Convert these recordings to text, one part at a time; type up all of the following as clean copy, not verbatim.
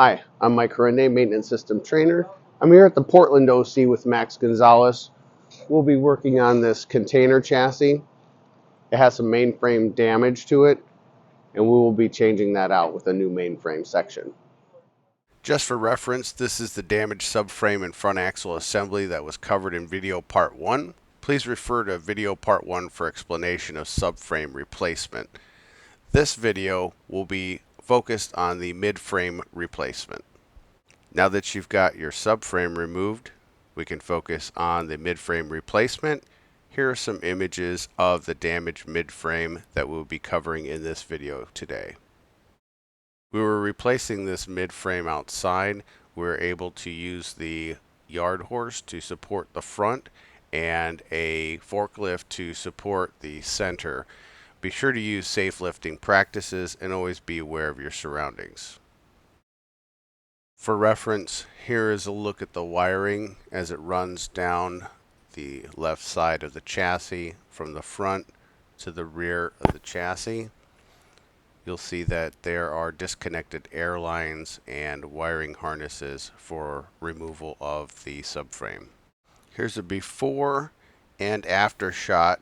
Hi, I'm Mike Corrende, Maintenance System Trainer. I'm here at the Portland OC with Max Gonzalez. We'll be working on this container chassis. It has some mainframe damage to it, and we will be changing that out with a new mainframe section. Just for reference, this is the damaged subframe and front axle assembly that was covered in video part 1. Please refer to video part 1 for explanation of subframe replacement. This video will be focused on the mid-frame replacement. Now that you've got your subframe removed, we can focus on the mid-frame replacement. Here are some images of the damaged mid-frame that we'll be covering in this video today. We were replacing this mid-frame outside. We were able to use the yard horse to support the front and a forklift to support the center. Be sure to use safe lifting practices and always be aware of your surroundings. For reference, here is a look at the wiring as it runs down the left side of the chassis from the front to the rear of the chassis. You'll see that there are disconnected air lines and wiring harnesses for removal of the subframe. Here's a before and after shot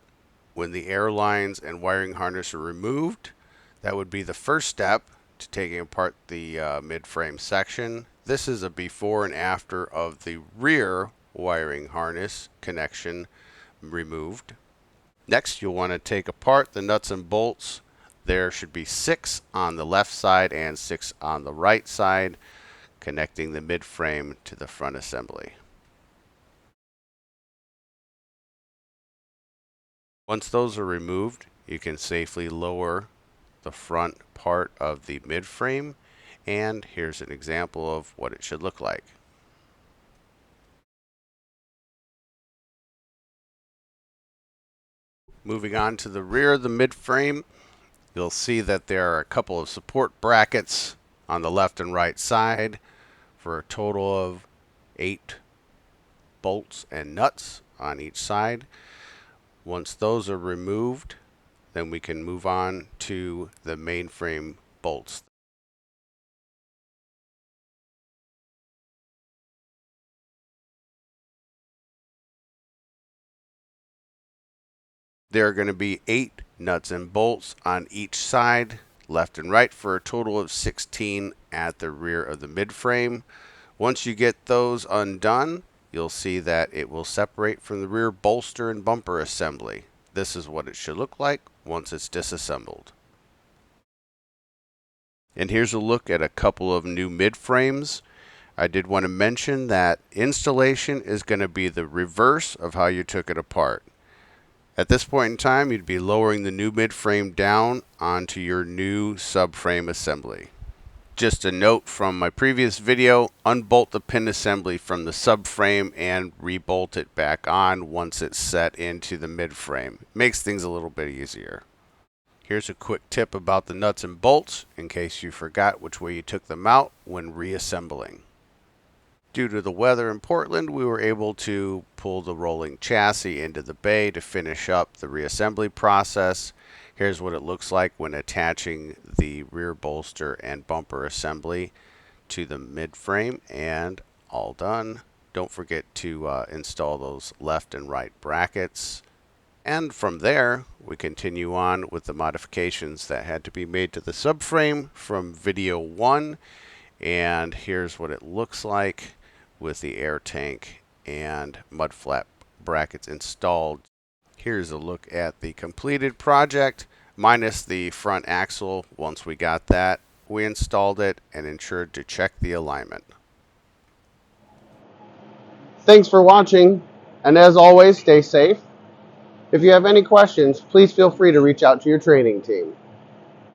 when the air lines and wiring harness are removed. That would be the first step to taking apart the mid-frame section. This is a before and after of the rear wiring harness connection removed. Next, you'll want to take apart the nuts and bolts. There should be 6 on the left side and 6 on the right side, connecting the mid-frame to the front assembly. Once those are removed, you can safely lower the front part of the mid-frame, and here's an example of what it should look like. Moving on to the rear of the mid-frame, you'll see that there are a couple of support brackets on the left and right side for a total of 8 bolts and nuts on each side. Once those are removed, then we can move on to the mainframe bolts. There are going to be 8 nuts and bolts on each side, left and right, for a total of 16 at the rear of the mid-frame. Once you get those undone, you'll see that it will separate from the rear bolster and bumper assembly. This is what it should look like once it's disassembled. And here's a look at a couple of new mid-frames. I did want to mention that installation is going to be the reverse of how you took it apart. At this point in time, you'd be lowering the new mid-frame down onto your new subframe assembly. Just a note from my previous video, unbolt the pin assembly from the subframe and rebolt it back on once it's set into the mid-frame. Makes things a little bit easier. Here's a quick tip about the nuts and bolts in case you forgot which way you took them out when reassembling. Due to the weather in Portland, we were able to pull the rolling chassis into the bay to finish up the reassembly process. Here's what it looks like when attaching the rear bolster and bumper assembly to the mid-frame, and all done. Don't forget to install those left and right brackets. And from there, we continue on with the modifications that had to be made to the subframe from video 1. And here's what it looks like with the air tank and mud flap brackets installed. Here's a look at the completed project minus the front axle. Once we got that, we installed it and ensured to check the alignment. Thanks for watching, and as always, stay safe. If you have any questions, please feel free to reach out to your training team.